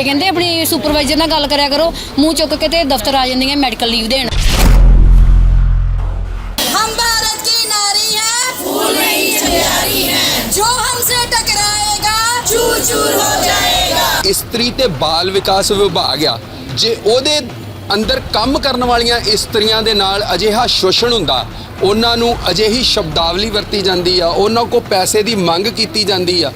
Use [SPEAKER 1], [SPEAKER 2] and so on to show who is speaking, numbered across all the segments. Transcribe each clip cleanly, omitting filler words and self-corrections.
[SPEAKER 1] कहते अपनी सुपरवाइजर नाल गल करिया करो, मूँह चुक के ते दफ्तर आ जांदियां मैडिकल लीव देण।
[SPEAKER 2] हम भारत की नारी हैं, फूल नहीं चिंगारी हैं, जो हमसे टकराएगा चूर चूर हो जाएगा।
[SPEAKER 3] इस्त्री ते बाल विकास विभाग आ जे ओदे अंदर काम करन वालियां इस्त्रियां दे नाल अजिहा शोषण हुंदा, ਉਹਨਾਂ ਨੂੰ ਅਜਿਹੀ ਸ਼ਬਦਾਵਲੀ ਵਰਤੀ ਜਾਂਦੀ ਆ, ਉਹਨਾਂ ਕੋ ਪੈਸੇ ਦੀ ਮੰਗ ਕੀਤੀ ਜਾਂਦੀ ਆ।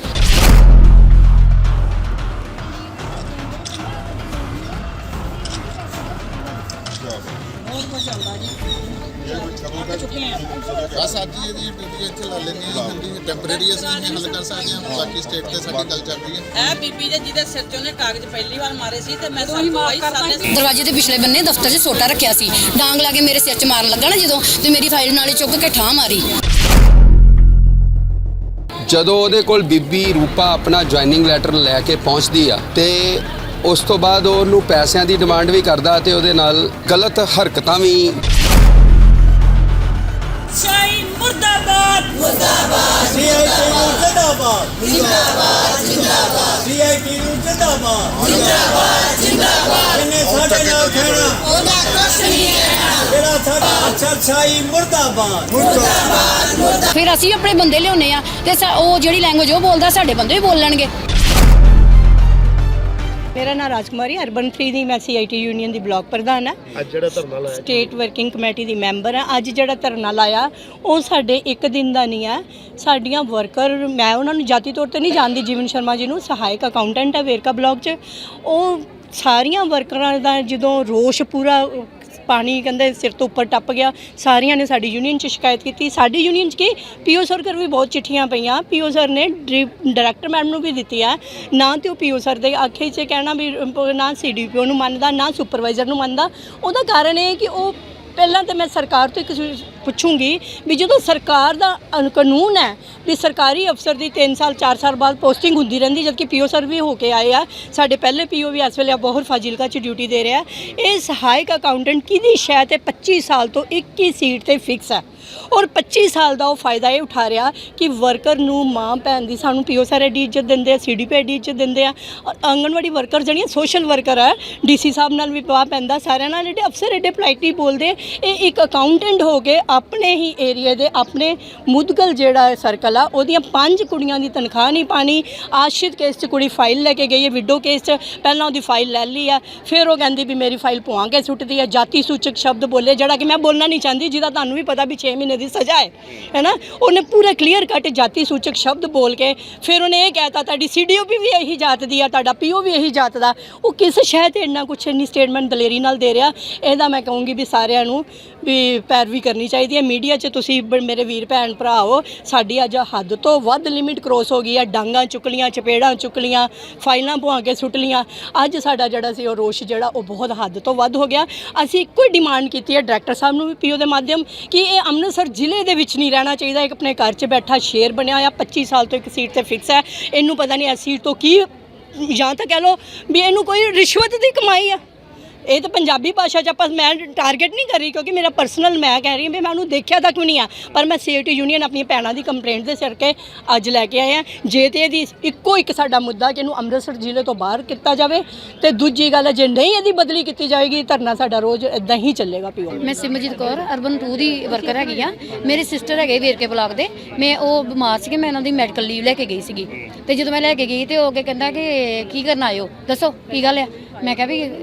[SPEAKER 4] बस आज ही ਇਹਦੀ ਬੀਬੀ ਇੱਥੇ ਲਾ ਲੈਣੀ ਹੈ ਹਿੰਦੀ ਟੈਂਪਰੇਰੀ ਅਸੀਂ ਹੱਲ ਕਰ ਸਕਦੇ ਹਾਂ, ਬਾਕੀ ਸਟੇਟ ਤੇ ਸਾਡੀ ਗੱਲ ਚੱਲ ਰਹੀ ਹੈ। ਇਹ ਬੀਬੀ ਦੇ ਜਿਹਦੇ ਸਿਰ 'ਚ ਉਹਨੇ ਕਾਗਜ਼ ਪਹਿਲੀ ਵਾਰ ਮਾਰੇ ਸੀ ਤੇ ਮੈਂ ਸਭ ਤੋਂ ਵਾਈ ਸਾਹਮਣੇ
[SPEAKER 1] दरवाजे के पिछले बन्ने दफ्तर 'ਚ सोटा रखिया सी, डांग ला के मेरे सिर 'ਚ मारन लगा ना जदों ते मेरी फाइल नाले चुक के ठा मारी।
[SPEAKER 3] ਜਦੋਂ ਉਹਦੇ ਕੋਲ ਬੀਬੀ ਰੂਪਾ ਆਪਣਾ ਜੁਆਇਨਿੰਗ ਲੈਟਰ ਲੈ ਕੇ ਪਹੁੰਚਦੀ ਆ ਤੇ ਉਸ ਤੋਂ ਬਾਅਦ ਉਹਨੂੰ ਪੈਸਿਆਂ ਦੀ ਡਿਮਾਂਡ ਵੀ ਕਰਦਾ ਤੇ ਉਹਦੇ ਨਾਲ ਗਲਤ ਹਰਕਤਾਂ ਵੀ।
[SPEAKER 2] शाही मुर्दाबाद मुर्दाबाद,
[SPEAKER 5] सीआईटीयू जिंदाबाद
[SPEAKER 2] जिंदाबाद जिंदाबाद,
[SPEAKER 5] सीआईटीयू जिंदाबाद
[SPEAKER 2] जिंदाबाद जिंदाबाद।
[SPEAKER 5] इन्हें साडे नाल खड़ा
[SPEAKER 2] ਉਹਦਾ ਕੁਛ नहीं है,
[SPEAKER 5] तेरा साडा अच्छा शाही मुर्दाबाद
[SPEAKER 2] मुर्दाबाद मुर्दाबाद।
[SPEAKER 1] फिर असीं अपने बंदे लियाउने आ ते ਉਹ ਜਿਹੜੀ ਲੈਂਗੁਏਜ ਉਹ ਬੋਲਦਾ ਸਾਡੇ ਬੰਦੇ ਵੀ ਬੋਲਣਗੇ।
[SPEAKER 6] मेरा नाम राजकुमारी अर्बन 3 ਦੀ ਮੈਂ CIT ਯੂਨੀਅਨ ਦੀ ਬਲਾਕ ਪ੍ਰਧਾਨ ਆ।
[SPEAKER 5] ਅੱਜ ਜਿਹੜਾ ਧਰਨਾ ਲਾਇਆ
[SPEAKER 6] ਸਟੇਟ ਵਰਕਿੰਗ ਕਮੇਟੀ ਦੀ ਮੈਂਬਰ ਆ। ਅੱਜ ਜਿਹੜਾ ਧਰਨਾ ਲਾਇਆ ਉਹ ਸਾਡੇ ਇੱਕ ਦਿਨ ਦਾ ਨਹੀਂ ਆ। ਸਾਡੀਆਂ ਵਰਕਰ, ਮੈਂ ਉਹਨਾਂ ਨੂੰ ਜਾਤੀ ਤੌਰ ਤੇ ਨਹੀਂ ਜਾਣਦੀ, ਜੀਵਨ ਸ਼ਰਮਾ ਜੀ ਨੂੰ, ਸਹਾਇਕ ਅਕਾਊਂਟੈਂਟ ਆ ਵੇਰਕਾ ਬਲਾਕ 'ਚ। ਉਹ ਸਾਰੀਆਂ ਵਰਕਰਾਂ ਦਾ ਜਦੋਂ ਰੋਸ਼ ਪੂਰਾ ਪਾਣੀ ਕਹਿੰਦੇ ਸਿਰ ਤੋਂ ਉੱਪਰ ਟੱਪ ਗਿਆ, ਸਾਰਿਆਂ ਨੇ ਸਾਡੀ ਯੂਨੀਅਨ 'ਚ ਸ਼ਿਕਾਇਤ ਕੀਤੀ। ਸਾਡੀ ਯੂਨੀਅਨ 'ਚ ਕੀ ਪੀਓ ਸਰ ਕਰ ਵੀ ਬਹੁਤ ਚਿੱਠੀਆਂ ਪਈਆਂ, ਪੀਓ ਸਰ ਨੇ ਡਾਇਰੈਕਟਰ ਮੈਡਮ ਨੂੰ ਵੀ ਦਿੱਤੀ ਆ। ਨਾ ਤੇ ਉਹ ਪੀਓ ਸਰ ਦੇ ਆਖੇ 'ਚ ਕਹਿਣਾ ਵੀ ਨਾ CDPO ਨੂੰ ਮੰਨਦਾ, ਨਾ ਸੁਪਰਵਾਈਜ਼ਰ ਨੂੰ ਮੰਨਦਾ। ਉਹਦਾ ਕਾਰਨ ਇਹ ਕਿ ਉਹ ਪਹਿਲਾਂ ਤਾਂ ਮੈਂ ਸਰਕਾਰ ਤੋਂ ਇੱਕ ਪੁੱਛੂੰਗੀ ਵੀ ਜਦੋਂ ਸਰਕਾਰ ਦਾ ਕਾਨੂੰਨ ਹੈ ਵੀ ਸਰਕਾਰੀ ਅਫਸਰ ਦੀ 3 ਸਾਲ 4 ਸਾਲ ਬਾਅਦ ਪੋਸਟਿੰਗ ਹੁੰਦੀ ਰਹਿੰਦੀ, ਜਦਕਿ ਪੀਓ ਸਰ ਵੀ ਹੋ ਕੇ ਆਏ ਆ। ਸਾਡੇ ਪਹਿਲੇ ਪੀਓ ਵੀ ਇਸ ਵੇਲੇ ਬਹੁਤ ਫਾਜ਼ਿਲਕਾ 'ਚ ਡਿਊਟੀ ਦੇ ਰਿਹਾ। ਇਹ ਸਹਾਇਕ ਅਕਾਊਂਟੈਂਟ ਕਿਹਦੀ ਸ਼ਾਇਦ ਤੇ 25 ਸਾਲ ਤੋਂ ਇੱਕ ਹੀ ਸੀਟ ਤੇ ਫਿਕਸ ਹੈ ਔਰ 25 ਸਾਲ ਦਾ ਉਹ ਫਾਇਦਾ ਇਹ ਉਠਾ ਰਿਹਾ ਕਿ ਵਰਕਰ ਨੂੰ ਮਾਂ ਭੈਣ ਦੀ, ਸਾਨੂੰ ਪੀਓ ਸਰ ਐਡੀ ਇੱਜ਼ਤ ਦਿੰਦੇ ਆ, CDP ਐਡੀ ਇੱਜ਼ਤ ਦਿੰਦੇ ਆ। ਔਰ ਆਂਗਣਵਾੜੀ ਵਰਕਰ ਜਿਹੜੀਆਂ ਸੋਸ਼ਲ ਵਰਕਰ ਹੈ, DC ਸਾਹਿਬ ਨਾਲ ਵੀ ਪਾ ਪੈਂਦਾ, ਸਾਰਿਆਂ ਨਾਲ ਜਿਹੜੇ ਅਫਸਰ ਐਡੇ ਪੋਲਾਈਟਲੀ ਬੋਲਦੇ। ਇਹ ਇੱਕ ਅਕਾਊਂਟੈਂਟ ਹੋ ਕੇ ਆਪਣੇ ਹੀ ਏਰੀਆ ਦੇ ਆਪਣੇ ਮੁਦਗਲ ਜਿਹੜਾ ਸਰਕਲ ਆ ਉਹਦੀਆਂ 5 ਕੁੜੀਆਂ ਦੀ ਤਨਖਾਹ ਨਹੀਂ ਪਾਣੀ। ਆਸ਼ਿਤ ਕੇਸ 'ਚ ਕੁੜੀ ਫਾਈਲ ਲੈ ਕੇ ਗਈ ਹੈ, ਵਿਡੋ ਕੇਸ 'ਚ ਪਹਿਲਾਂ ਉਹਦੀ ਫਾਈਲ ਲੈ ਲਈ ਆ, ਫਿਰ ਉਹ ਕਹਿੰਦੀ ਵੀ ਮੇਰੀ ਫਾਈਲ ਪੁਆ ਕੇ ਸੁੱਟਦੀ ਹੈ। ਜਾਤੀ ਸੂਚਕ ਸ਼ਬਦ ਬੋਲੇ ਜਿਹੜਾ ਕਿ ਮੈਂ ਬੋਲਣਾ ਨਹੀਂ ਚਾਹੁੰਦੀ, ਜਿਹਦਾ ਤੁਹਾਨੂੰ ਵੀ ਪਤਾ ਵੀ 6 ਮਹੀਨੇ ਦੀ ਸਜ਼ਾ ਹੈ ਨਾ। ਉਹਨੇ ਪੂਰਾ ਕਲੀਅਰ ਕੱਟ ਜਾਤੀ ਸੂਚਕ ਸ਼ਬਦ ਬੋਲ ਕੇ ਫਿਰ ਉਹਨੇ ਇਹ ਕਹਿਤਾ ਤੁਹਾਡੀ CDOP ਵੀ ਇਹੀ ਜਾਤ ਦੀ ਆ, ਤੁਹਾਡਾ PO ਵੀ ਇਹੀ ਜਾਤ ਦਾ। ਉਹ ਕਿਸ ਸ਼ਹਿਰ ਤੇ ਇੰਨਾ ਕੁਛ ਇੰਨੀ ਸਟੇਟਮੈਂਟ ਦਲੇਰੀ ਨਾਲ ਦੇ ਰਿਹਾ। ਇਹਦਾ ਮੈਂ ਕਹੂੰਗੀ ਵੀ ਸਾਰਿਆਂ ਨੂੰ ਵੀ ਪੈਰਵੀ ਕਰਨੀ ਚਾਹੀਦੀ ਹੈ। ਮੀਡੀਆ 'ਚ ਤੁਸੀਂ ਮੇਰੇ ਵੀਰ ਭੈਣ ਭਰਾ ਹੋ, ਸਾਡੀ ਅੱਜ ਹੱਦ ਤੋਂ ਵੱਧ ਲਿਮਿਟ ਕ੍ਰੋਸ ਹੋ ਗਈ ਆ। ਡਾਂਗਾਂ ਚੁੱਕ ਲੀਆਂ, ਚਪੇੜਾਂ ਚੁੱਕ ਲੀਆਂ, ਫਾਈਲਾਂ ਪਵਾ ਕੇ ਸੁੱਟ ਲੀਆਂ। ਅੱਜ ਸਾਡਾ ਜਿਹੜਾ ਸੀ ਉਹ ਰੋਸ਼ ਜਿਹੜਾ ਉਹ ਬਹੁਤ ਹੱਦ ਤੋਂ ਵੱਧ ਹੋ ਗਿਆ। ਅਸੀਂ ਇੱਕੋ ਹੀ ਡਿਮਾਂਡ ਕੀਤੀ ਹੈ ਡਾਇਰੈਕਟਰ ਸਾਹਿਬ ਨੂੰ ਵੀ PO ਦੇ ਮਾਧਿਅਮ ਕਿ ਇਹ ਅੰਮ੍ਰਿਤਸਰ ਜ਼ਿਲ੍ਹੇ ਦੇ ਵਿੱਚ ਨਹੀਂ ਰਹਿਣਾ ਚਾਹੀਦਾ। ਇੱਕ ਆਪਣੇ ਘਰ 'ਚ ਬੈਠਾ ਸ਼ੇਰ ਬਣਿਆ ਹੋਇਆ, 25 ਸਾਲ ਤੋਂ ਇੱਕ ਸੀਟ ਤੇ ਫਿਕਸ ਹੈ। ਇਹਨੂੰ ਪਤਾ ਨਹੀਂ ਇਸ ਸੀਟ ਤੋਂ ਕੀ, ਜਾਂ ਤਾਂ ਕਹਿ ਲਓ ਵੀ ਇਹਨੂੰ ਕੋਈ ਰਿਸ਼ਵਤ ਦੀ ਕਮਾਈ ਆ। ਇਹ ਤਾਂ ਪੰਜਾਬੀ ਭਾਸ਼ਾ 'ਚ ਆਪਾਂ ਮੈਂ ਟਾਰਗੇਟ ਨਹੀਂ ਕਰ ਰਹੀ ਕਿਉਂਕਿ ਮੇਰਾ ਪਰਸਨਲ ਮੈਂ ਕਹਿ ਰਹੀ ਹਾਂ ਵੀ ਮੈਂ ਉਹਨੂੰ ਦੇਖਿਆ ਤੱਕ ਵੀ ਨਹੀਂ ਆ। ਪਰ ਮੈਂ CIT ਯੂਨੀਅਨ ਆਪਣੀਆਂ ਭੈਣਾਂ ਦੀ ਕੰਪਲੇਂਟ ਦੇ ਸਿਰ ਕੇ ਅੱਜ ਲੈ ਕੇ ਆਏ ਹਾਂ। ਜੇ ਤੇ ਇਹਦੀ ਇੱਕੋ ਇੱਕ ਸਾਡਾ ਮੁੱਦਾ ਕਿ ਇਹਨੂੰ ਅੰਮ੍ਰਿਤਸਰ ਜ਼ਿਲ੍ਹੇ ਤੋਂ ਬਾਹਰ ਕੀਤਾ ਜਾਵੇ, ਤੇ ਦੂਜੀ ਗੱਲ ਹੈ ਜੇ ਨਹੀਂ ਇਹਦੀ ਬਦਲੀ ਕੀਤੀ ਜਾਏਗੀ ਧਰਨਾ ਸਾਡਾ ਰੋਜ਼ ਇਦਾਂ ਹੀ ਚੱਲੇਗਾ। PO
[SPEAKER 1] ਮੈਂ ਸਿਮਰਜੀਤ ਕੌਰ ਅਰਬਨ 2 ਦੀ ਵਰਕਰ ਹੈਗੀ ਆ। ਮੇਰੇ ਸਿਸਟਰ ਹੈਗੇ ਵੇਰਕੇ ਬਲਾਕ ਦੇ, ਮੈਂ ਉਹ ਬਿਮਾਰ ਸੀਗੇ, ਮੈਂ ਉਹਨਾਂ ਦੀ ਮੈਡੀਕਲ ਲੀਵ ਲੈ ਕੇ ਗਈ ਸੀਗੀ। ਤੇ ਜਦੋਂ ਮੈਂ ਲੈ ਕੇ ਗਈ ਤੇ ਉਹ ਕਹਿੰਦਾ ਕਿ ਕੀ ਕਰਨ ਆਇਓ, ਦੱਸੋ ਕੀ ਗੱਲ ਆ। ਮੈਂ ਕਿਹਾ ਵੀ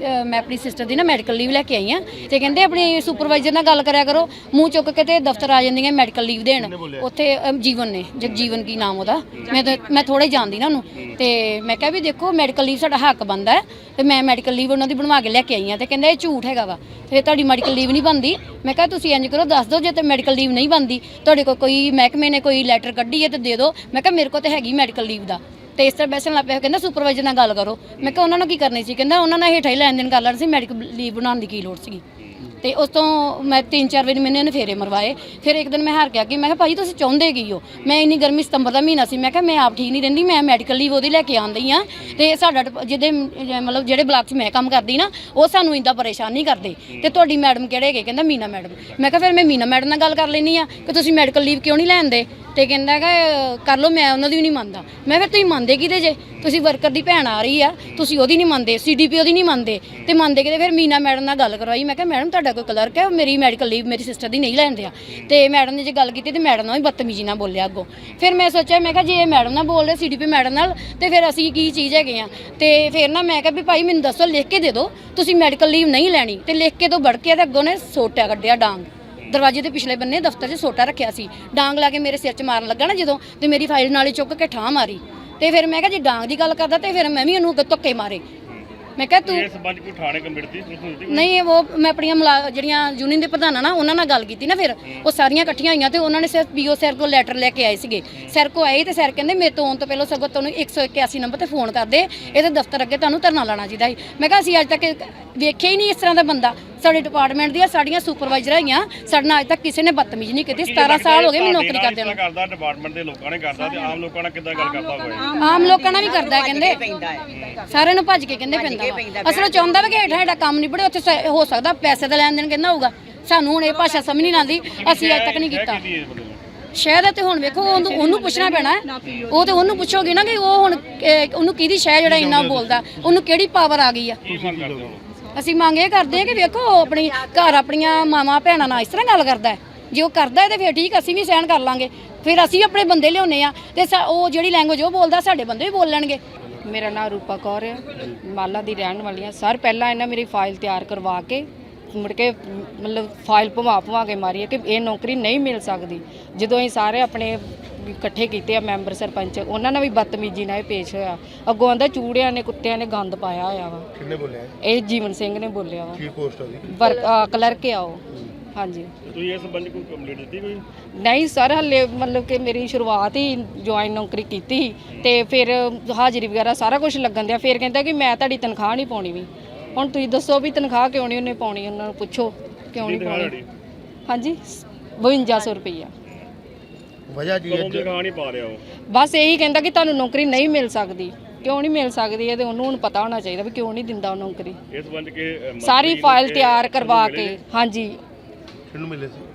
[SPEAKER 1] ਮੈਂ ਆਪਣੀ ਸਿਸਟਰ ਦੀ ਨਾ ਮੈਡੀਕਲ ਲੀਵ ਲੈ ਕੇ ਆਈ ਹਾਂ। ਤੇ ਕਹਿੰਦੇ ਆਪਣੀ ਸੁਪਰਵਾਈਜ਼ਰ ਨਾਲ ਗੱਲ ਕਰਿਆ ਕਰੋ, ਮੂੰਹ ਚੁੱਕ ਕੇ ਤੇ ਦਫ਼ਤਰ ਆ ਜਾਂਦੀਆਂ ਮੈਡੀਕਲ ਲੀਵ ਦੇਣ। ਉੱਥੇ ਜੀਵਨ ਨੇ, ਜਗਜੀਵਨ ਕੀ ਨਾਮ ਉਹਦਾ, ਮੈਂ ਥੋੜਾ ਹੀ ਜਾਣਦੀ ਨਾ ਉਹਨੂੰ। ਤੇ ਮੈਂ ਕਿਹਾ ਵੀ ਦੇਖੋ ਮੈਡੀਕਲ ਲੀਵ ਸਾਡਾ ਹੱਕ ਬਣਦਾ ਹੈ ਤੇ ਮੈਂ ਮੈਡੀਕਲ ਲੀਵ ਉਹਨਾਂ ਦੀ ਬਣਵਾ ਕੇ ਲੈ ਕੇ ਆਈ ਹਾਂ। ਤੇ ਕਹਿੰਦਾ ਇਹ ਝੂਠ ਹੈਗਾ ਵਾ, ਤੇ ਤੁਹਾਡੀ ਮੈਡੀਕਲ ਲੀਵ ਨਹੀਂ ਬਣਦੀ। ਮੈਂ ਕਿਹਾ ਤੁਸੀਂ ਇੰਝ ਕਰੋ, ਦੱਸ ਦਿਓ ਜੇ ਤੇ ਮੈਡੀਕਲ ਲੀਵ ਨਹੀਂ ਬਣਦੀ, ਤੁਹਾਡੇ ਕੋਲ ਕੋਈ ਮਹਿਕਮੇ ਨੇ ਕੋਈ ਲੈਟਰ ਕੱਢੀ ਹੈ ਤੇ ਦੇ ਦਿਓ। ਮੈਂ ਕਿਹਾ ਮੇਰੇ ਕੋਲ ਤੇ ਹੈਗੀ ਮੈਡੀਕਲ ਲੀਵ ਦਾ। ਤੇ ਇਸ ਤਰ੍ਹਾਂ ਬੈਸਣ ਲੱਗ ਪਿਆ, ਕਹਿੰਦਾ ਸੁਪਰਵਾਈਜ਼ਰ ਨਾਲ ਗੱਲ ਕਰੋ। ਮੈਂ ਕਿਹਾ ਉਹਨਾਂ ਨਾਲ ਕੀ ਕਰਨੀ ਸੀ, ਕਹਿੰਦਾ ਉਹਨਾਂ ਨਾਲ ਹੇਠਾਂ ਹੀ ਲੈਣ ਦੇਣ ਕਰ ਲੈਣੀ ਸੀ, ਮੈਡੀਕਲ ਲੀਵ ਬਣਾਉਣ ਦੀ ਕੀ ਲੋੜ ਸੀਗੀ। ਤੇ ਉਸ ਤੋਂ ਮੈਂ 3-4 ਵਾਰੀ ਮੈंने ਇਹਨੇ ਫੇਰੇ ਮਰਵਾਏ। ਫਿਰ ਇੱਕ ਦਿਨ ਮੈਂ ਹਾਰ ਕੇ ਆ ਗਈ। ਮੈਂ ਕਿਹਾ ਭਾਜੀ ਤੁਸੀਂ ਚਾਹੁੰਦੇ ਕੀ ਹੋ। ਮੈਂ ਇੰਨੀ ਗਰਮੀ ਸਤੰਬਰ ਦਾ ਮਹੀਨਾ ਸੀ, ਮੈਂ ਕਿਹਾ ਮੈਂ ਆਪ ਠੀਕ ਨਹੀਂ ਰਹਿੰਦੀ, ਮੈਂ ਮੈਡੀਕਲ ਲੀਵ ਉਹਦੀ ਲੈ ਕੇ ਆਉਂਦੀ ਹਾਂ। ਤੇ ਸਾਡਾ ਜਿਹਦੇ ਮਤਲਬ ਜਿਹੜੇ ਬਲਾਕ 'ਚ ਮੈਂ ਕੰਮ ਕਰਦੀ ਨਾ ਉਹ ਸਾਨੂੰ ਇੰਦਾ ਪਰੇਸ਼ਾਨ ਨਹੀਂ ਕਰਦੇ। ਤੇ ਤੁਹਾਡੀ ਮੈਡਮ ਕਿਹੜੇ ਹੈਗੇ, ਕਹਿੰਦਾ ਮੀਨਾ ਮੈਡਮ। ਮੈਂ ਕਿਹਾ ਫਿਰ ਮੈਂ ਮੀਨਾ ਮੈਡਮ ਨਾਲ ਗੱਲ ਕਰ ਲੈਂਦੀ ਹਾਂ ਕਿ ਤੁਸੀਂ ਮੈਡੀਕਲ ਲੀਵ ਕਿਉਂ ਨਹੀਂ ਲੈਂਦੇ। ਤੇ ਕਹਿੰਦਾ ਹੈਗਾ ਕਰ ਲਓ, ਮੈਂ ਉਹਨਾਂ ਦੀ ਵੀ ਨਹੀਂ ਮੰਨਦਾ। ਮੈਂ ਫਿਰ ਤੁਸੀਂ ਮੰਨਦੇ ਮੰਨਦੇ ਕਿਹਦੇ ਜੇ ਤੁਸੀਂ ਵਰਕਰ ਦੀ ਭੈਣ ਆ ਰਹੀ ਆ ਤੁਸੀਂ ਉਹਦੀ ਨਹੀਂ ਮੰਨਦੇ CDP ਉਹਦੀ ਨਹੀਂ ਮੰਨਦੇ ਤੇ ਮੰਨਦੇ ਕਿਤੇ ਫਿਰ ਮੀਨਾ ਮੈਡਮ ਨਾਲ ਗੱਲ ਕਰਵਾਈ ਮੈਂ ਕਿਹਾ ਮੈਡਮ ਤੁਹਾਡਾ ਕੋਈ ਕਲਰਕ ਹੈ ਮੇਰੀ ਮੈਡੀਕਲ ਲੀਵ ਮੇਰੀ ਸਿਸਟਰ ਦੀ ਨਹੀਂ ਲੈਂਦੇ ਆ ਤੇ ਮੈਡਮ ਨੇ ਜੇ ਗੱਲ ਕੀਤੀ ਤੇ ਮੈਡਮ ਨਾਲ ਵੀ ਬਦਤਮੀਜ਼ੀ ਨਾਲ ਬੋਲਿਆ ਅੱਗੋਂ ਫਿਰ ਮੈਂ ਸੋਚਿਆ ਮੈਂ ਕਿਹਾ ਜੇ ਇਹ ਮੈਡਮ ਨਾਲ ਬੋਲ ਰਹੇ CDP ਮੈਡਮ ਨਾਲ ਤੇ ਫਿਰ ਅਸੀਂ ਕੀ ਚੀਜ਼ ਹੈਗੇ ਆ ਤੇ ਫਿਰ ਨਾ ਮੈਂ ਕਿਹਾ ਵੀ ਭਾਈ ਮੈਨੂੰ ਦੱਸੋ ਲਿਖ ਕੇ ਦੇ ਦਿਓ ਤੁਸੀਂ ਮੈਡੀਕਲ ਲੀਵ ਨਹੀਂ ਲੈਣੀ ਤੇ ਲਿਖ ਕੇ ਤੋਂ ਵੜ ਕੇ ਤੇ ਅੱਗੋਂ ਨੇ ਸੋਟਾ ਕੱਢਿਆ ਡਾਂਗ ਦਰਵਾਜ਼ੇ ਦੇ ਪਿਛਲੇ ਬੰਨੇ ਦਫ਼ਤਰ 'ਚ ਸੋਟਾ ਰੱਖਿਆ ਸੀ ਡਾਂਗ ਲਾ ਕੇ ਮੇਰੇ ਸਿਰ 'ਚ ਮਾਰਨ ਲੱਗਾ ਨਾ ਜਦੋਂ ਤੇ ਮੇਰੀ ਫਾਈਲ ਨਾਲ ਹੀ ਚੁੱਕ ਕੇ ਠਾਹ ਮਾਰੀ ਤੇ ਫਿਰ ਮੈਂ ਕਿਹਾ ਜੇ ਡਾਂਗ ਦੀ ਗੱਲ ਕਰਦਾ ਤੇ ਫਿਰ ਮੈਂ ਵੀ ਉਹਨੂੰ ਧੱਕੇ ਮਾਰੇ ਮੈਂ ਕਿਹਾ ਤੂੰ
[SPEAKER 7] ਇਸ ਸੰਬੰਧ ਕੋਈ ਥਾਣੇ ਕੰਪਲੀਟ ਦਿੱਤੀ
[SPEAKER 1] ਨਹੀਂ ਉਹ ਮੈਂ ਆਪਣੀਆਂ ਜਿਹੜੀਆਂ ਯੂਨੀਅਨ ਦੇ ਪ੍ਰਧਾਨਾਂ ਨਾਲ ਉਹਨਾਂ ਨਾਲ ਗੱਲ ਕੀਤੀ ਨਾ ਫਿਰ ਉਹ ਸਾਰੀਆਂ ਇਕੱਠੀਆਂ ਹੋਈਆਂ ਤੇ ਉਹਨਾਂ ਨੇ ਸਿਰਫ PO ਸਰ ਕੋਲ ਲੈਟਰ ਲੈ ਕੇ ਆਏ ਸੀਗੇ ਸਰ ਕੋ ਆਏ ਤੇ ਸਰ ਕਹਿੰਦੇ ਮੇਰੇ ਤੋਂ ਆਉਣ ਤੋਂ ਪਹਿਲਾਂ ਸਗੋਂ ਤੁਹਾਨੂੰ 181 ਨੰਬਰ ਤੇ ਫੋਨ ਕਰਦੇ ਇਹਦੇ ਦਫ਼ਤਰ ਅੱਗੇ ਤੁਹਾਨੂੰ ਧਰਨਾ ਲਾਣਾ ਚਾਹੀਦਾ ਸੀ ਮੈਂ ਕਿਹਾ ਅਸੀਂ ਅੱਜ ਤੱਕ ਵੇਖਿਆ ਹੀ ਨਹੀਂ ਇਸ ਤਰ੍ਹਾਂ ਦਾ ਬੰਦਾ ਸਾਡੇ ਡਿਪਾਰਟਮੈਂਟ ਦੀਆਂ ਸਾਡੀਆਂ ਸੁਪਰਵਾਈਜ਼ਰ ਹੈਗੀਆਂ ਸਾਡੇ ਨਾਲ ਅੱਜ ਤੱਕ ਕਿਸੇ ਨੇ ਬਦਤਮੀਜ਼ੀ ਨਹੀਂ ਕੀਤੀ 17 ਸਾਲ ਹੋ ਗਏ ਮੈਨੂੰ ਨੌਕਰੀ ਕਰਦੇ ਨੂੰ
[SPEAKER 7] ਕਰਦਾ ਡਿਪਾਰਟਮੈਂਟ ਦੇ ਲੋਕਾਂ ਨੇ ਕਰਦਾ ਤੇ ਆਮ ਲੋਕਾਂ ਨਾਲ ਕਿੱਦਾਂ ਗੱਲ ਕਰਦਾ ਹੋਇਆ
[SPEAKER 1] ਆਮ ਲੋਕਾਂ ਨਾਲ ਵੀ ਕਰਦਾ ਕਹਿੰਦੇ ਸਾਰਿਆਂ ਨੂੰ ਭੱਜ ਕੇ ਕਹਿੰਦੇ ਪੈਂਦਾ ਅਸਲ ਚਾਹੁੰਦਾ ਵੀ ਕਿ ਹੇਠਾਂ ਸਾਡਾ ਕੰਮ ਨਿਬੜੇ ਉੱਥੇ ਹੋ ਸਕਦਾ ਪੈਸੇ ਦਾ ਲੈਣ ਦੇਣ ਕਹਿੰਦਾ ਹੋਊਗਾ ਸਾਨੂੰ ਹੁਣ ਇਹ ਭਾਸ਼ਾ ਸਮਝ ਨਹੀਂ ਆਉਂਦੀ ਅਸੀਂ ਅੱਜ ਤੱਕ ਨਹੀਂ ਕੀਤਾ ਸ਼ਾਇਦ ਤੇ ਹੁਣ ਵੇਖੋ ਉਹਨੂੰ ਪੁੱਛਣਾ ਪੈਣਾ ਉਹ ਤੇ ਉਹਨੂੰ ਪੁੱਛੋਗੇ ਨਾ ਕਿ ਉਹ ਹੁਣ ਉਹਨੂੰ ਕਿਹਦੀ ਸ਼ਾਇਦ ਜਿਹੜਾ ਇੰਨਾ ਬੋਲਦਾ ਉਹਨੂੰ ਕਿਹੜੀ ਪਾਵਰ ਆ ਗਈ ਆ ਅਸੀਂ ਮੰਗ ਇਹ ਕਰਦੇ ਹਾਂ ਕਿ ਵੇਖੋ ਆਪਣੀ ਘਰ ਆਪਣੀਆਂ ਮਾਵਾਂ ਭੈਣਾਂ ਨਾਲ ਇਸ ਤਰ੍ਹਾਂ ਗੱਲ ਕਰਦਾ ਹੈ ਜੇ ਉਹ ਕਰਦਾ ਹੈ ਤੇ ਫਿਰ ਠੀਕ ਅਸੀਂ ਵੀ ਸਹਿਣ ਕਰ ਲਾਂਗੇ ਫਿਰ ਅਸੀਂ ਆਪਣੇ ਬੰਦੇ ਲਿਆਉਂਦੇ ਆ ਤੇ ਉਹ ਜਿਹੜੀ ਲੈਂਗੁਏਜ ਉਹ ਬੋਲਦਾ ਸਾਡੇ ਬੰਦੇ ਵੀ ਬੋਲ ਲੈਣਗੇ
[SPEAKER 8] ਮੇਰਾ ਨਾਮ ਰੂਪਾ ਕੌਰ ਹੈ ਮਾਲਾ ਦੀ ਰਹਿਣ ਵਾਲੀ ਹਾਂ ਸਰ ਪਹਿਲਾਂ ਇਹਨਾਂ ਮੇਰੀ ਫਾਈਲ ਤਿਆਰ ਕਰਵਾ ਕੇ ਮੁੜ ਕੇ ਮਤਲਬ ਫਾਈਲ ਭਵਾ ਕੇ ਮਾਰੀ ਹੈ ਕਿ ਇਹ ਨੌਕਰੀ ਨਹੀਂ ਮਿਲ ਸਕਦੀ ਜਦੋਂ ਅਸੀਂ ਸਾਰੇ ਆਪਣੇ ਇਕੱਠੇ ਕੀਤੇ ਆ ਮੈਂਬਰ ਸਰਪੰਚ ਉਹਨਾਂ ਨਾਲ ਵੀ ਬਦਤਮੀਜ਼ੀ ਨਾਲ ਪੇਸ਼ ਹੋਇਆ ਅੱਗੋਂ ਆਂਦਾ ਚੂੜਿਆਂ ਨੇ ਕੁੱਤਿਆਂ ਨੇ ਗੰਦ ਪਾਇਆ ਹੋਇਆ ਵਾ
[SPEAKER 9] ਕਿੰਨੇ ਬੋਲਿਆ
[SPEAKER 8] ਇਹ ਜੀਵਨ ਸਿੰਘ ਨੇ ਬੋਲਿਆ ਵਾ
[SPEAKER 9] ਕੀ ਪੋਸਟ ਆ ਉਹਦੀ
[SPEAKER 8] ਕਲਰਕ ਆ ਉਹ ਹਾਂਜੀ
[SPEAKER 7] ਤੁਸੀਂ ਇਸ ਸੰਬੰਧ ਕੋਈ ਕੰਪਲੀਟ ਦਿੱਤੀ ਕੋਈ
[SPEAKER 8] ਨਹੀਂ ਸਰ ਹਲੇ ਮਤਲਬ ਕਿ ਮੇਰੀ ਸ਼ੁਰੂਆਤ ਹੀ ਜੁਆਇਨ ਨੌਕਰੀ ਕੀਤੀ ਤੇ ਫਿਰ ਹਾਜ਼ਰੀ ਵਗੈਰਾ ਸਾਰਾ ਕੁਝ ਲੱਗਣ ਦਿਆ ਫਿਰ ਕਹਿੰਦਾ ਕਿ ਮੈਂ ਤੁਹਾਡੀ ਤਨਖਾਹ ਨਹੀਂ ਪਾਉਣੀ ਵੀ ਹੁਣ ਤੁਸੀਂ ਦੱਸੋ ਵੀ ਤਨਖਾਹ ਕਿਉਂ ਨਹੀਂ ਉਹਨੇ ਪਾਉਣੀ ਉਹਨਾਂ ਨੂੰ ਪੁੱਛੋ ਕਿਉਂ ਨਹੀਂ ਪਾਉਣੀ ਹਾਂਜੀ 5200 ਰੁਪਈਆ
[SPEAKER 9] ਵਜ੍ਹਾ ਕੀ
[SPEAKER 7] ਕਦੋਂ ਤਨਖਾਹ ਨਹੀਂ ਪਾ ਰਿਹਾ ਉਹ
[SPEAKER 8] ਬਸ ਇਹੀ ਕਹਿੰਦਾ ਕਿ ਤੁਹਾਨੂੰ ਨੌਕਰੀ ਨਹੀਂ ਮਿਲ ਸਕਦੀ ਕਿਉਂ ਨਹੀਂ ਮਿਲ ਸਕਦੀ ਇਹ ਤੇ ਉਹਨੂੰ ਹੁਣ ਪਤਾ ਹੋਣਾ ਚਾਹੀਦਾ ਵੀ ਕਿਉਂ ਨਹੀਂ ਦਿੰਦਾ ਉਹ ਨੌਕਰੀ
[SPEAKER 7] ਇਸ ਸੰਬੰਧ ਕੇ
[SPEAKER 8] ਸਾਰੀ ਫਾਈਲ ਤਿਆਰ ਕਰਵਾ ਕੇ ਹਾਂਜੀ
[SPEAKER 9] ਕਿਹਨੂੰ ਮਿਲੇ ਸੀ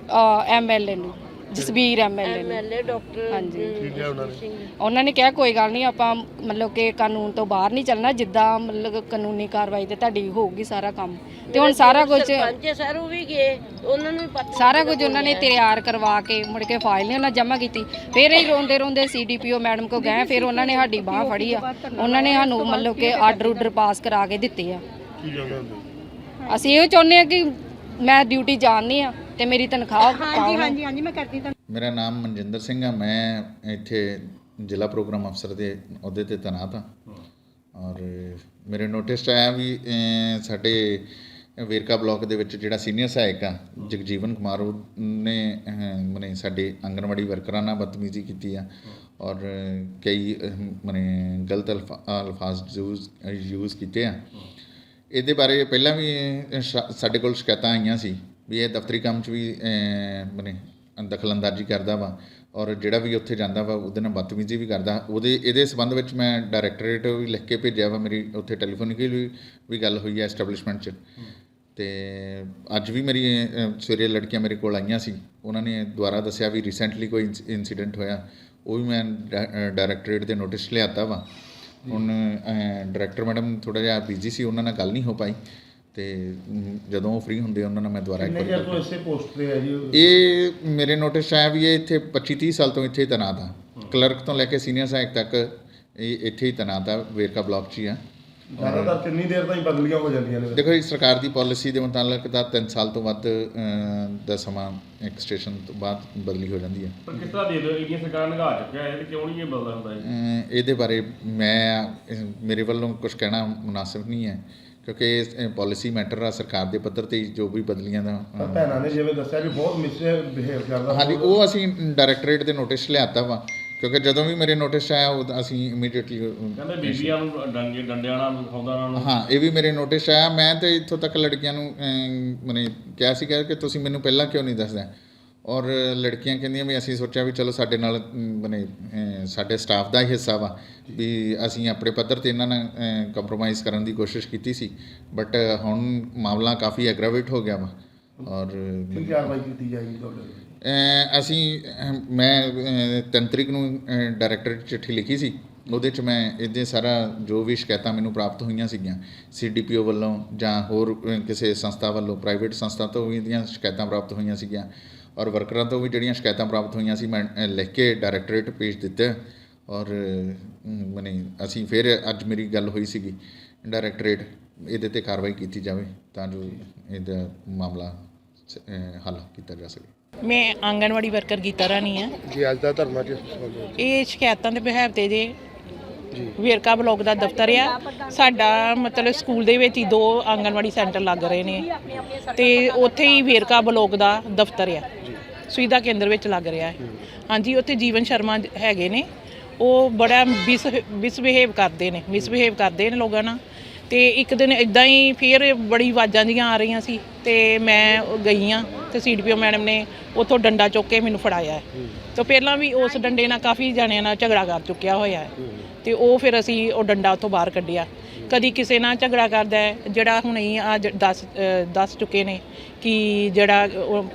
[SPEAKER 8] MLA ਨੂੰ ਜਸਬੀਰ MLA ਨੂੰ
[SPEAKER 6] ਡਾਕਟਰ
[SPEAKER 8] ਹਾਂਜੀ
[SPEAKER 9] ਠੀਕ ਹੈ ਉਹਨਾਂ ਨੇ
[SPEAKER 8] ਉਹਨਾਂ ਨੇ ਕਿਹਾ ਕੋਈ ਗੱਲ ਨਹੀਂ ਆਪਾਂ ਮਤਲਬ ਕਿ ਕਾਨੂੰਨ ਤੋਂ ਬਾਹਰ ਨਹੀਂ ਚੱਲਣਾ ਜਿੱਦਾਂ ਮਤਲਬ ਕਾਨੂੰਨੀ ਕਾਰਵਾਈ ਤੇ ਤੁਹਾਡੀ ਹੋਊਗੀ ਸਾਰਾ ਕੰਮ ਤੇ ਹੁਣ ਸਾਰਾ ਕੁਝ
[SPEAKER 6] ਸਰ ਉਹ ਵੀ ਗਏ ਉਹਨਾਂ ਨੂੰ ਪਤਾ
[SPEAKER 8] ਸਾਰਾ ਕੁਝ ਉਹਨਾਂ ਨੇ ਤਿਆਰ ਕਰਵਾ ਕੇ ਮੁੜ ਕੇ ਫਾਈਲ ਨਹੀਂ ਉਹਨਾਂ ਜਮ੍ਹਾਂ ਕੀਤੀ ਫਿਰ ਇਹ ਰੋਂਦੇ CDPO ਮੈਡਮ ਕੋ ਗਏ ਫਿਰ ਉਹਨਾਂ ਨੇ ਸਾਡੀ ਬਾਹ ਫੜੀ ਆ ਉਹਨਾਂ ਨੇ ਸਾਨੂੰ ਮਤਲਬ ਕਿ ਆਰਡਰ ਪਾਸ ਕਰਾ ਕੇ ਦਿੱਤੇ ਆ
[SPEAKER 9] ਕੀ ਚਾਹੁੰਦੇ ਹੁੰਦੇ
[SPEAKER 8] ਅਸੀਂ ਇਹ ਚਾਹੁੰਦੇ ਆ ਕਿ ਮੈਂ ਡਿਊਟੀ ਜਾਣਨੀ ਆ ਤੇ ਮੇਰੀ ਤਨਖਾਹ
[SPEAKER 6] ਹਾਂਜੀ ਮੈਂ ਕਰਦੀ ਤਾਂ
[SPEAKER 10] ਮੇਰਾ ਨਾਮ ਮਨਜਿੰਦਰ ਸਿੰਘ ਆ ਮੈਂ ਇੱਥੇ ਜ਼ਿਲ੍ਹਾ ਪ੍ਰੋਗਰਾਮ ਅਫਸਰ ਦੇ ਅਹੁਦੇ ਤੇ ਤੈਨਾਤ ਹਾਂ ਔਰ ਮੇਰੇ ਨੋਟਿਸ 'ਚ ਆਇਆ ਵੀ ਸਾਡੇ ਵੇਰਕਾ ਬਲਾਕ ਦੇ ਵਿੱਚ ਜਿਹੜਾ ਸੀਨੀਅਰ ਸਹਾਇਕ ਆ ਜਗਜੀਵਨ ਕੁਮਾਰ ਨੇ ਮਨੇ ਸਾਡੇ ਆਂਗਣਵਾੜੀ ਵਰਕਰਾਂ ਨਾਲ ਬਦਤਮੀਜ਼ੀ ਕੀਤੀ ਆ ਔਰ ਕਈ ਮਨੇ ਗਲਤ ਅਲਫਾਜ਼ ਯੂਜ਼ ਕੀਤੇ ਆ ਇਹਦੇ ਬਾਰੇ ਪਹਿਲਾਂ ਵੀ ਸਾਡੇ ਕੋਲ ਸ਼ਿਕਾਇਤਾਂ ਆਈਆਂ ਸੀ ਵੀ ਇਹ ਦਫ਼ਤਰੀ ਕੰਮ 'ਚ ਵੀ ਮਨੇ ਦਖਲਅੰਦਾਜ਼ੀ ਕਰਦਾ ਵਾ ਔਰ ਜਿਹੜਾ ਵੀ ਉੱਥੇ ਜਾਂਦਾ ਵਾ ਉਹਦੇ ਨਾਲ ਬਦਤਮੀਜ਼ੀ ਵੀ ਕਰਦਾ ਇਹਦੇ ਸੰਬੰਧ ਵਿੱਚ ਮੈਂ ਡਾਇਰੈਕਟੋਰੇਟ ਵੀ ਲਿਖ ਕੇ ਭੇਜਿਆ ਵਾ ਮੇਰੀ ਉੱਥੇ ਟੈਲੀਫੋਨਿਕਲੀ ਵੀ ਗੱਲ ਹੋਈ ਹੈ ਐਸਟੈਬਲਿਸ਼ਮੈਂਟ 'ਚ ਤੇ ਅੱਜ ਵੀ ਮੇਰੀ ਸਵੇਰੇ ਲੜਕੀਆਂ ਮੇਰੇ ਕੋਲ ਆਈਆਂ ਸੀ ਉਹਨਾਂ ਨੇ ਦੁਬਾਰਾ ਦੱਸਿਆ ਵੀ ਰੀਸੈਂਟਲੀ ਕੋਈ ਇਨਸੀਡੈਂਟ ਹੋਇਆ ਉਹ ਵੀ ਮੈਂ ਡਾਇਰੈਕਟੋਰੇਟ ਦੇ ਨੋਟਿਸ ਲਿਆਤਾ ਵਾ ਹੁਣ ਡਾਇਰੈਕਟਰ ਮੈਡਮ ਥੋੜ੍ਹਾ ਜਿਹਾ ਬਿਜ਼ੀ ਸੀ ਉਹਨਾਂ ਨਾਲ ਗੱਲ ਨਹੀਂ ਹੋ ਪਾਈ ਤੇ ਜਦੋਂ ਉਹ ਫ੍ਰੀ ਹੁੰਦੇ ਉਹਨਾਂ ਨਾਲ ਮੈਂ ਦੁਬਾਰਾ ਇੱਕ ਵਾਰ
[SPEAKER 9] ਇਸੇ ਪੋਸਟ ਤੇ ਹੈ ਜੀ
[SPEAKER 10] ਇਹ ਮੇਰੇ ਨੋਟਿਸ 'ਚ ਆਇਆ ਵੀ ਇਹ ਇੱਥੇ 25-30 ਸਾਲ ਤੋਂ ਇੱਥੇ ਹੀ ਤੈਨਾਤ ਆ ਕਲਰਕ ਤੋਂ ਲੈ ਕੇ ਸੀਨੀਅਰ ਸਹਾਇਕ ਤੱਕ ਇਹ ਇੱਥੇ ਹੀ ਤੈਨਾਤ ਆ ਵੇਰਕਾ ਬਲਾਕ 'ਚ ਹੀ ਆ
[SPEAKER 9] ਜ਼ਿਆਦਾਤਰ ਕਿੰਨੀ ਦੇਰ ਤਾਈਂ ਬਦਲੀਆਂ ਹੋ ਜਾਂਦੀਆਂ ਨੇ
[SPEAKER 10] ਦੇਖੋ ਜੀ ਸਰਕਾਰ ਦੀ ਪਾਲਿਸੀ ਦੇ ਮੁਤਾਬਕ ਤਾਂ 3 ਸਾਲ ਤੋਂ ਵੱਧ ਦਾ ਸਮਾਂ ਇੱਕ ਸਟੇਸ਼ਨ ਤੋਂ ਬਾਅਦ ਬਦਲੀ ਹੋ ਜਾਂਦੀ ਹੈ
[SPEAKER 7] ਪਰ ਕਿਸ ਤਰ੍ਹਾਂ ਦੇ ਦਿਓ ਇੰਡੀਆ ਸਰਕਾਰ ਨਿਗਾਹ ਚੁੱਕਿਆ ਹੈ ਤੇ ਕਿਉਂ ਨਹੀਂ ਇਹ ਬਦਲਦਾ ਹੁੰਦਾ ਜੀ
[SPEAKER 10] ਇਹਦੇ ਬਾਰੇ ਮੇਰੇ ਵੱਲੋਂ ਕੁਝ ਕਹਿਣਾ ਮੁਨਾਸਿਬ ਨਹੀਂ ਹੈ ਕਿਉਂਕਿ ਇਹ ਪਾਲਿਸੀ ਮੈਟਰ ਆ ਸਰਕਾਰ ਦੇ ਪੱਧਰ ਤੇ ਜੋ ਵੀ ਬਦਲੀਆਂ ਦਾ
[SPEAKER 9] ਭੈਣਾਂ ਨੇ ਜਿਵੇਂ ਦੱਸਿਆ ਕਿ ਬਹੁਤ ਮਿਸਬਿਹੇਵ ਕਰਦਾ
[SPEAKER 10] ਹਾਂਜੀ ਉਹ ਅਸੀਂ ਡਾਇਰੈਕਟੋਰੇਟ ਦੇ ਨੋਟਿਸ ਲਿਆਤਾ ਵਾ ਕਿਉਂਕਿ ਜਦੋਂ ਵੀ ਮੇਰੇ ਨੋਟਿਸ ਆਇਆ ਉਹ ਅਸੀਂ ਇਮੀਡੀਏਟਲੀ
[SPEAKER 7] ਕਹਿੰਦੇ ਬੀਬੀਆਂ ਨੂੰ ਡੰਡਿਆਂ ਨਾਲ ਵਿਖਾਉਂਦਾ ਨਾਲ
[SPEAKER 10] ਹਾਂ ਇਹ ਵੀ ਮੇਰੇ ਨੋਟਿਸ ਆਇਆ ਮੈਂ ਤੇ ਇੱਥੋਂ ਤੱਕ ਲੜਕੀਆਂ ਨੂੰ ਮਨੇ ਕਿਹਾ ਸੀਗਾ ਕਿ ਤੁਸੀਂ ਮੈਨੂੰ ਪਹਿਲਾਂ ਕਿਉਂ ਨਹੀਂ ਦੱਸਦੇ ਔਰ ਲੜਕੀਆਂ ਕਹਿੰਦੀਆਂ ਵੀ ਅਸੀਂ ਸੋਚਿਆ ਵੀ ਚਲੋ ਸਾਡੇ ਨਾਲ ਮਨੇ ਸਾਡੇ ਸਟਾਫ ਦਾ ਹੀ ਹਿੱਸਾ ਵਾ ਵੀ ਅਸੀਂ ਆਪਣੇ ਪੱਧਰ 'ਤੇ ਇਹਨਾਂ ਨਾਲ ਕੰਪਰੋਮਾਈਜ਼ ਕਰਨ ਦੀ ਕੋਸ਼ਿਸ਼ ਕੀਤੀ ਸੀ ਬਟ ਹੁਣ ਮਾਮਲਾ ਕਾਫੀ ਐਗਰਾਵੇਟ ਹੋ ਗਿਆ ਵਾ ਔਰ
[SPEAKER 9] ਕੀ ਕਾਰਵਾਈ ਕੀਤੀ ਜਾਏਗੀ ਤੁਹਾਡੇ
[SPEAKER 10] ਅਸੀਂ ਮੈਂ 3 ਤਰੀਕ ਨੂੰ ਡਾਇਰੈਕਟਰ ਚਿੱਠੀ ਲਿਖੀ ਸੀ ਉਹਦੇ 'ਚ ਮੈਂ ਇਹਦੇ ਸਾਰਾ ਜੋ ਵੀ ਸ਼ਿਕਾਇਤਾਂ ਮੈਨੂੰ ਪ੍ਰਾਪਤ ਹੋਈਆਂ ਸੀਗੀਆਂ CDPO ਵੱਲੋਂ ਜਾਂ ਹੋਰ ਕਿਸੇ ਸੰਸਥਾ ਵੱਲੋਂ, ਪ੍ਰਾਈਵੇਟ ਸੰਸਥਾ ਤੋਂ ਵੀ ਇਹਦੀਆਂ ਸ਼ਿਕਾਇਤਾਂ ਪ੍ਰਾਪਤ ਹੋਈਆਂ ਸੀਗੀਆਂ ਔਰ ਵਰਕਰਾਂ ਤੋਂ ਵੀ ਜਿਹੜੀਆਂ ਸ਼ਿਕਾਇਤਾਂ ਪ੍ਰਾਪਤ ਹੋਈਆਂ ਸੀ ਮੈਂ ਲਿਖ ਕੇ ਡਾਇਰੈਕਟੋਰੇਟ ਭੇਜ ਦਿੱਤੇ ਔਰ ਮਨੇ ਅਸੀਂ ਫਿਰ ਅੱਜ ਮੇਰੀ ਗੱਲ ਹੋਈ ਸੀਗੀ ਡਾਇਰੈਕਟੋਰੇਟ ਇਹਦੇ 'ਤੇ ਕਾਰਵਾਈ ਕੀਤੀ ਜਾਵੇ ਤਾਂ ਜੋ ਇਹਦਾ ਮਾਮਲਾ ਹੱਲ ਕੀਤਾ ਜਾ ਸਕੇ।
[SPEAKER 11] ਮੈਂ ਆਂਗਣਵਾੜੀ ਵਰਕਰ ਗੀਤਾ ਰਾਣੀ ਆ
[SPEAKER 9] ਜੀ। ਅੱਜ ਦਾ ਧਰਨਾ ਕਿਸ
[SPEAKER 11] ਇਹ ਸ਼ਿਕਾਇਤਾਂ ਦੇ ਬਿਹਾਵ ਤੇ ਜੇ ਵੇਰਕਾ ਬਲਾਕ ਦਾ ਦਫ਼ਤਰ ਆ ਸਾਡਾ, ਮਤਲਬ ਸਕੂਲ ਦੇ ਵਿੱਚ ਹੀ 2 ਆਂਗਣਵਾੜੀ ਸੈਂਟਰ ਲੱਗ ਰਹੇ ਨੇ ਤੇ ਉੱਥੇ ਹੀ ਵੇਰਕਾ ਬਲਾਕ ਦਾ ਦਫ਼ਤਰ ਆ ਸੁਵਿਧਾ ਕੇਂਦਰ ਵਿੱਚ ਲੱਗ ਰਿਹਾ ਹੈ। ਹਾਂਜੀ, ਉੱਥੇ ਜੀਵਨ ਸ਼ਰਮਾ ਹੈਗੇ ਨੇ, ਉਹ ਬੜਾ ਮਿਸਬਿਹੇਵ ਕਰਦੇ ਨੇ ਲੋਕਾਂ ਨਾਲ। ਤੇ ਇੱਕ ਦਿਨ ਇਦਾਂ ਹੀ ਫਿਰ ਬੜੀ ਆਵਾਜ਼ਾਂ ਜੀਆਂ ਆ ਰਹੀਆਂ ਸੀ ਤੇ ਮੈਂ ਗਈ ਹਾਂ ਤੇ CDPO ਮੈਡਮ ਨੇ ਉੱਥੋਂ ਡੰਡਾ ਚੁੱਕ ਕੇ ਮੈਨੂੰ ਫੜਾਇਆ ਹੈ। ਤਾਂ ਪਹਿਲਾਂ ਵੀ ਉਸ ਡੰਡੇ ਨਾਲ ਕਾਫੀ ਜਣਿਆਂ ਨਾਲ ਝਗੜਾ ਕਰ ਚੁੱਕਿਆ ਹੋਇਆ ਹੈ ਤੇ ਉਹ ਫਿਰ ਅਸੀਂ ਉਹ ਡੰਡਾ ਉੱਥੋਂ ਬਾਹਰ ਕੱਢਿਆ। ਕਦੀ ਕਿਸੇ ਨਾਲ ਝਗੜਾ ਕਰਦਾ ਹੈ, ਜਿਹੜਾ ਹੁਣ ਹੀ ਅੱਜ ਦੱਸ ਚੁੱਕੇ ਨੇ ਕਿ ਜਿਹੜਾ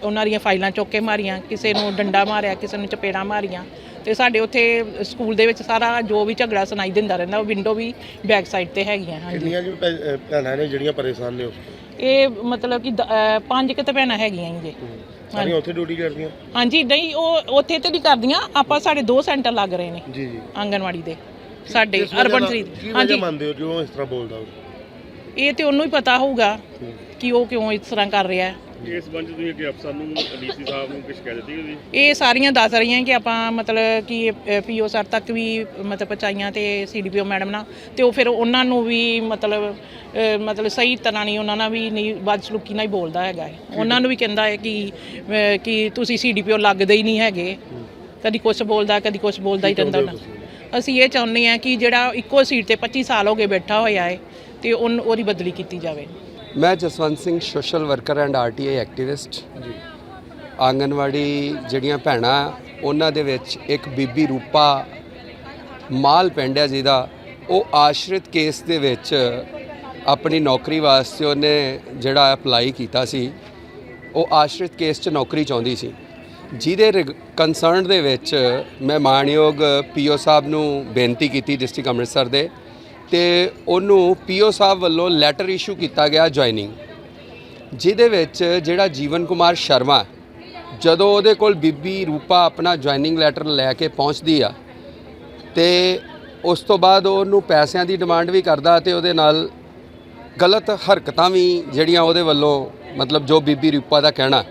[SPEAKER 11] ਉਹਨਾਂ ਦੀਆਂ ਫਾਈਲਾਂ ਚੁੱਕ ਕੇ ਮਾਰੀਆਂ, ਕਿਸੇ ਨੂੰ ਡੰਡਾ ਮਾਰਿਆ, ਕਿਸੇ ਨੂੰ ਚਪੇੜਾਂ ਮਾਰੀਆਂ। ਤੇ ਸਾਡੇ ਉੱਥੇ ਸਕੂਲ ਦੇ ਵਿੱਚ ਸਾਰਾ ਜੋ ਵੀ ਝਗੜਾ ਸੁਣਾਈ ਦਿੰਦਾ ਰਹਿੰਦਾ। ਉਹ ਵਿੰਡੋ ਵੀ ਬੈਕ ਸਾਈਡ ਤੇ ਹੈਗੀਆਂ। ਹਾਂਜੀ,
[SPEAKER 9] ਭੈਣਾਂ ਨੇ ਜਿਹੜੀਆਂ ਪਰੇਸ਼ਾਨ ਨੇ
[SPEAKER 11] ਇਹ ਮਤਲਬ ਕਿ 5 ਕਿਤੇ ਭੈਣਾਂ ਹੈਗੀਆਂ ਜੀ।
[SPEAKER 9] ਸਾਰੀਆਂ ਉੱਥੇ ਡਿਊਟੀ ਕਰਦੀਆਂ?
[SPEAKER 11] ਹਾਂਜੀ, ਨਹੀਂ ਉਹ ਉੱਥੇ ਤੇ ਨਹੀਂ ਕਰਦੀਆਂ, ਆਪਾਂ ਸਾਡੇ 2 ਸੈਂਟਰ ਲੱਗ ਰਹੇ ਨੇ
[SPEAKER 9] ਜੀ
[SPEAKER 11] ਆਂਗਣਵਾੜੀ ਦੇ ਸਾਡੇ ਅਰਬਨ 3।
[SPEAKER 9] ਹਾਂਜੀ, ਮੰਨਦੇ ਹੋ ਜੋ ਇਸ ਤਰ੍ਹਾਂ ਬੋਲਦਾ?
[SPEAKER 11] ਇਹ ਤੇ ਉਹਨੂੰ ਹੀ ਪਤਾ ਹੋਊਗਾ ਕਿ ਉਹ ਕਿਉਂ ਇਸ ਤਰ੍ਹਾਂ ਕਰ ਰਿਹਾ ਹੈ।
[SPEAKER 7] ਇਸ ਸੰਬੰਧ ਤੁਸੀਂ ਕਿ ਅਫਸਰ ਨੂੰ DC ਸਾਹਿਬ ਨੂੰ ਸ਼ਿਕਾਇਤ ਦਿੱਤੀ ਹੋਈ?
[SPEAKER 11] ਇਹ ਸਾਰੀਆਂ ਦੱਸ ਰਹੀਆਂ ਕਿ ਆਪਾਂ ਮਤਲਬ ਕਿ PO ਸਰ ਤੱਕ ਵੀ ਮਤਲਬ ਪਹੁੰਚਾਈਆਂ ਤੇ CDPO ਮੈਡਮ ਨਾਲ, ਤੇ ਉਹ ਫਿਰ ਉਹਨਾਂ ਨੂੰ ਵੀ ਮਤਲਬ ਸਹੀ ਤਰ੍ਹਾਂ ਨਹੀਂ, ਉਹਨਾਂ ਨਾਲ ਵੀ ਨਹੀਂ ਬਦਸਲੂਕੀ ਨਾਲ ਹੀ ਬੋਲਦਾ ਹੈਗਾ ਹੈ। ਉਹਨਾਂ ਨੂੰ ਵੀ ਕਹਿੰਦਾ ਹੈ ਕਿ ਤੁਸੀਂ CDPO ਲੱਗਦੇ ਹੀ ਨਹੀਂ ਹੈਗੇ, ਕਦੀ ਕੁਛ ਬੋਲਦਾ ਕਦੀ ਕੁਛ ਬੋਲਦਾ ਹੀ ਰਹਿੰਦਾ ਨਾ। ਅਸੀਂ ਇਹ ਚਾਹੁੰਦੇ ਹਾਂ ਕਿ ਜਿਹੜਾ ਇੱਕੋ ਸੀਟ ਤੇ 25 ਸਾਲ ਹੋ ਗਏ ਬੈਠਾ ਹੋਇਆ ਹੈ ਤੇ ਉਹਦੀ ਬਦਲੀ ਕੀਤੀ ਜਾਵੇ।
[SPEAKER 3] ਮੈਂ Jaswant Singh, social worker and RTI activist ਜੀ। ਆਂਗਨਵਾੜੀ ਜਿਹੜੀਆਂ ਭੈਣਾਂ ਉਹਨਾਂ ਦੇ ਵਿੱਚ ਇੱਕ ਬੀਬੀ ਰੂਪਾ ਮਾਲ ਪਿੰਡ ਹੈ ਜਿਹਦਾ ਉਹ ਆਸ਼ਰਿਤ ਕੇਸ ਦੇ ਵਿੱਚ ਆਪਣੀ ਨੌਕਰੀ ਵਾਸਤੇ ਉਹਨੇ ਜਿਹੜਾ ਅਪਲਾਈ ਕੀਤਾ ਸੀ, ਉਹ ਆਸ਼ਰਿਤ ਕੇਸ 'ਚ ਨੌਕਰੀ ਚਾਹੁੰਦੀ ਸੀ, ਜਿਹਦੇ ਕੰਸਰਨ ਦੇ ਵਿੱਚ ਮੈਂ ਮਾਣਯੋਗ PO ਸਾਹਿਬ ਨੂੰ ਬੇਨਤੀ ਕੀਤੀ ਡਿਸਟ੍ਰਿਕਟ ਅੰਮ੍ਰਿਤਸਰ ਦੇ, ਤੇ ਉਹਨੂੰ PO ਸਾਹਿਬ ਵੱਲੋਂ ਲੈਟਰ ਇਸ਼ੂ ਕੀਤਾ ਗਿਆ ਜੁਆਇਨਿੰਗ, ਜਿਹਦੇ ਵਿੱਚ ਜਿਹੜਾ ਜੀਵਨ ਕੁਮਾਰ ਸ਼ਰਮਾ ਜਦੋਂ ਉਹਦੇ ਕੋਲ ਬੀਬੀ ਰੂਪਾ ਆਪਣਾ ਜੁਆਇਨਿੰਗ ਲੈਟਰ ਲੈ ਕੇ ਪਹੁੰਚਦੀ ਆ ਤੇ ਉਸ ਤੋਂ ਬਾਅਦ ਉਹਨੂੰ ਪੈਸਿਆਂ ਦੀ ਡਿਮਾਂਡ ਵੀ ਕਰਦਾ ਤੇ ਉਹਦੇ ਨਾਲ ਗਲਤ ਹਰਕਤਾਂ ਵੀ ਜਿਹੜੀਆਂ ਉਹਦੇ ਵੱਲੋਂ ਮਤਲਬ ਜੋ ਬੀਬੀ ਰੂਪਾ ਦਾ ਕਹਿਣਾ,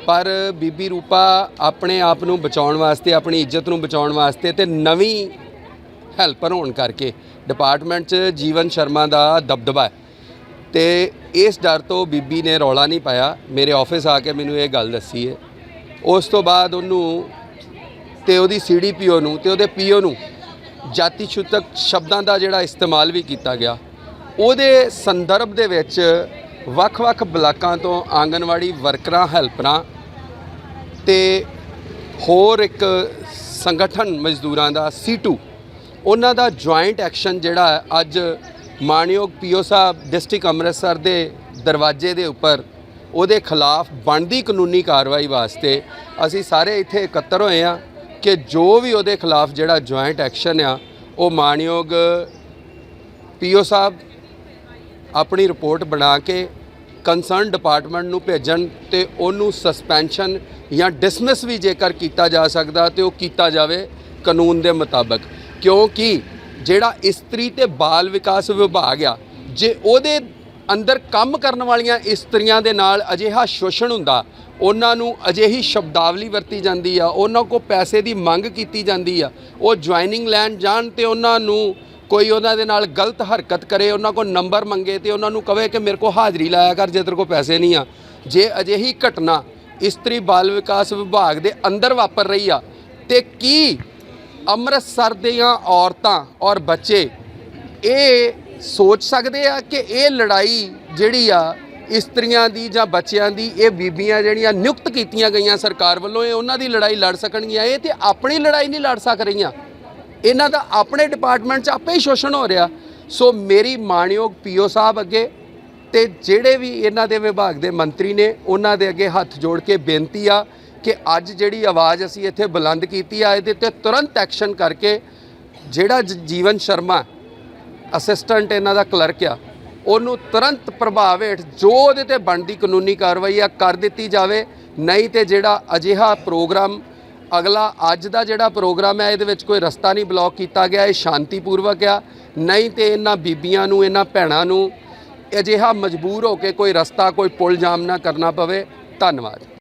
[SPEAKER 3] ਪਰ ਬੀਬੀ ਰੂਪਾ ਆਪਣੇ ਆਪ ਨੂੰ ਬਚਾਉਣ ਵਾਸਤੇ, ਆਪਣੀ ਇੱਜ਼ਤ ਨੂੰ ਬਚਾਉਣ ਵਾਸਤੇ ਤੇ ਨਵੀਂ ਹੈਲਪਰ ਹੋਣ ਕਰਕੇ ਡਿਪਾਰਟਮੈਂਟ 'ਚ ਜੀਵਨ ਸ਼ਰਮਾ ਦਾ ਦਬਦਬਾ ਹੈ ਤੇ ਇਸ ਡਰ ਤੋਂ ਬੀਬੀ ਨੇ ਰੌਲਾ ਨਹੀਂ ਪਾਇਆ, ਮੇਰੇ ਆਫਿਸ ਆ ਕੇ ਮੈਨੂੰ ਇਹ ਗੱਲ ਦੱਸੀ ਹੈ। ਉਸ ਤੋਂ ਬਾਅਦ ਉਹਨੂੰ ਤੇ ਉਹਦੀ CDPO ਨੂੰ ਤੇ ਉਹਦੇ PO ਨੂੰ ਜਾਤੀ ਸੂਚਕ ਸ਼ਬਦਾਂ ਦਾ ਜਿਹੜਾ ਇਸਤੇਮਾਲ ਵੀ ਕੀਤਾ ਗਿਆ। ਉਹਦੇ ਸੰਦਰਭ ਦੇ ਵਿੱਚ ਵੱਖ-ਵੱਖ ਬਲਾਕਾਂ ਤੋਂ ਆਂਗਨਵਾੜੀ ਵਰਕਰਾਂ, ਹੈਲਪਰਾਂ ਤੇ ਹੋਰ ਇੱਕ ਸੰਗਠਨ ਮਜ਼ਦੂਰਾਂ ਦਾ C2, ਉਹਨਾਂ ਦਾ ਜੁਆਇੰਟ ਐਕਸ਼ਨ ਜਿਹੜਾ ਅੱਜ ਮਾਣਯੋਗ PO ਸਾਹਿਬ ਡਿਸਟ੍ਰਿਕਟ ਅੰਮ੍ਰਿਤਸਰ ਦੇ ਦਰਵਾਜ਼ੇ ਦੇ ਉੱਪਰ ਉਹਦੇ ਖਿਲਾਫ ਬਣਦੀ ਕਾਨੂੰਨੀ ਕਾਰਵਾਈ ਵਾਸਤੇ ਅਸੀਂ ਸਾਰੇ ਇੱਥੇ ਇਕੱਤਰ ਹੋਏ ਹਾਂ ਕਿ ਜੋ ਵੀ ਉਹਦੇ ਖਿਲਾਫ ਜਿਹੜਾ ਜੁਆਇੰਟ ਐਕਸ਼ਨ ਆ ਉਹ ਮਾਣਯੋਗ PO ਸਾਹਿਬ ਆਪਣੀ ਰਿਪੋਰਟ ਬਣਾ ਕੇ ਕੰਸਰਨ ਡਿਪਾਰਟਮੈਂਟ ਨੂੰ ਭੇਜਣ ਤੇ ਉਹਨੂੰ ਸਸਪੈਂਸ਼ਨ ਜਾਂ ਡਿਸਮਿਸ ਵੀ ਜੇਕਰ ਕੀਤਾ ਜਾ ਸਕਦਾ ਤੇ ਉਹ ਕੀਤਾ ਜਾਵੇ ਕਾਨੂੰਨ ਦੇ ਮੁਤਾਬਕ, ਕਿਉਂਕਿ ਜਿਹੜਾ ਇਸਤਰੀ ਤੇ ਬਾਲ ਵਿਕਾਸ ਵਿਭਾਗ ਆ, ਜੇ ਉਹਦੇ ਅੰਦਰ ਕੰਮ ਕਰਨ ਵਾਲੀਆਂ ਇਸਤਰੀਆਂ ਦੇ ਨਾਲ ਅਜਿਹਾ ਸ਼ੋਸ਼ਣ ਹੁੰਦਾ, ਉਹਨਾਂ ਨੂੰ ਅਜਿਹੀ ਸ਼ਬਦਾਵਲੀ ਵਰਤੀ ਜਾਂਦੀ ਆ, ਉਹਨਾਂ ਕੋਲ ਪੈਸੇ ਦੀ ਮੰਗ ਕੀਤੀ ਜਾਂਦੀ ਆ, ਉਹ ਜੁਆਇਨਿੰਗ ਲੈਣ ਜਾਣ ਤੇ ਉਹਨਾਂ ਨੂੰ ਕੋਈ ਉਹਨਾਂ ਦੇ ਨਾਲ ਗਲਤ ਹਰਕਤ ਕਰੇ, ਉਹਨਾਂ ਕੋਲ ਨੰਬਰ ਮੰਗੇ ਤੇ ਉਹਨਾਂ ਨੂੰ ਕਹੇ ਕਿ ਮੇਰੇ ਕੋਲ ਹਾਜ਼ਰੀ ਲਾਇਆ ਕਰ ਜੇ ਤੇਰੇ ਕੋਲ ਪੈਸੇ ਨਹੀਂ ਆ। ਜੇ ਅਜਿਹੀ ਘਟਨਾ ਇਸਤਰੀ ਬਾਲ ਵਿਕਾਸ ਵਿਭਾਗ ਦੇ ਅੰਦਰ ਵਾਪਰ ਰਹੀ ਆ ਤੇ ਕੀ ਅੰਮ੍ਰਿਤਸਰ ਦੀਆਂ ਔਰਤਾਂ ਔਰ ਬੱਚੇ ਇਹ ਸੋਚ ਸਕਦੇ ਆ ਕਿ ਇਹ ਲੜਾਈ ਜਿਹੜੀ ਆ ਇਸਤਰੀਆਂ ਦੀ ਜਾਂ ਬੱਚਿਆਂ ਦੀ, ਇਹ ਬੀਬੀਆਂ ਜਿਹੜੀਆਂ ਨਿਯੁਕਤ ਕੀਤੀਆਂ ਗਈਆਂ ਸਰਕਾਰ ਵੱਲੋਂ, ਇਹ ਉਹਨਾਂ ਦੀ ਲੜਾਈ ਲੜ ਸਕਣਗੀਆਂ? ਇਹ ਤੇ ਆਪਣੀ ਲੜਾਈ ਨਹੀਂ ਲੜ ਸਕ ਰਹੀਆਂ, ਇਹਨਾਂ ਦਾ ਆਪਣੇ ਡਿਪਾਰਟਮੈਂਟ 'ਚ ਆਪੇ ਹੀ ਸ਼ੋਸ਼ਣ ਹੋ ਰਿਹਾ। ਸੋ ਮੇਰੀ ਮਾਣਯੋਗ PO ਸਾਹਿਬ ਅੱਗੇ ਤੇ ਜਿਹੜੇ ਵੀ ਇਹਨਾਂ ਦੇ ਵਿਭਾਗ ਦੇ ਮੰਤਰੀ ਨੇ ਉਹਨਾਂ ਦੇ ਅੱਗੇ ਹੱਥ ਜੋੜ ਕੇ ਬੇਨਤੀ ਆ ਕਿ ਅੱਜ ਜਿਹੜੀ ਆਵਾਜ਼ ਅਸੀਂ ਇੱਥੇ ਬੁਲੰਦ ਕੀਤੀ ਆ, ਇਹਦੇ ਤੇ ਤੁਰੰਤ ਐਕਸ਼ਨ ਕਰਕੇ ਜਿਹੜਾ ਜੀਵਨ ਸ਼ਰਮਾ ਅਸਿਸਟੈਂਟ ਇਹਨਾਂ ਦਾ ਕਲਰਕ ਆ, ਉਹਨੂੰ ਤੁਰੰਤ ਪ੍ਰਭਾਵ ਹੇਠ ਜੋ ਉਹਦੇ ਤੇ ਬਣਦੀ ਕਾਨੂੰਨੀ ਕਾਰਵਾਈ ਆ ਕਰ ਦਿੱਤੀ ਜਾਵੇ। ਨਹੀਂ ਤੇ ਜਿਹੜਾ ਅਜਿਹਾ ਪ੍ਰੋਗਰਾਮ ਅਗਲਾ ਅੱਜ ਦਾ ਜਿਹੜਾ ਪ੍ਰੋਗਰਾਮ ਹੈ ਇਹਦੇ ਵਿੱਚ ਕੋਈ ਰਸਤਾ ਨਹੀਂ ਬਲੌਕ ਕੀਤਾ ਗਿਆ, ਇਹ ਸ਼ਾਂਤੀਪੂਰਵਕ ਆ। ਨਹੀਂ ਤੇ ਇਹਨਾਂ ਬੀਬੀਆਂ ਨੂੰ, ਇਹਨਾਂ ਭੈਣਾਂ ਨੂੰ ਅਜਿਹਾ ਮਜਬੂਰ ਹੋ ਕੇ ਕੋਈ ਰਸਤਾ, ਕੋਈ ਪੁਲ ਜਾਮ ਨਾ ਕਰਨਾ ਪਵੇ। ਧੰਨਵਾਦ।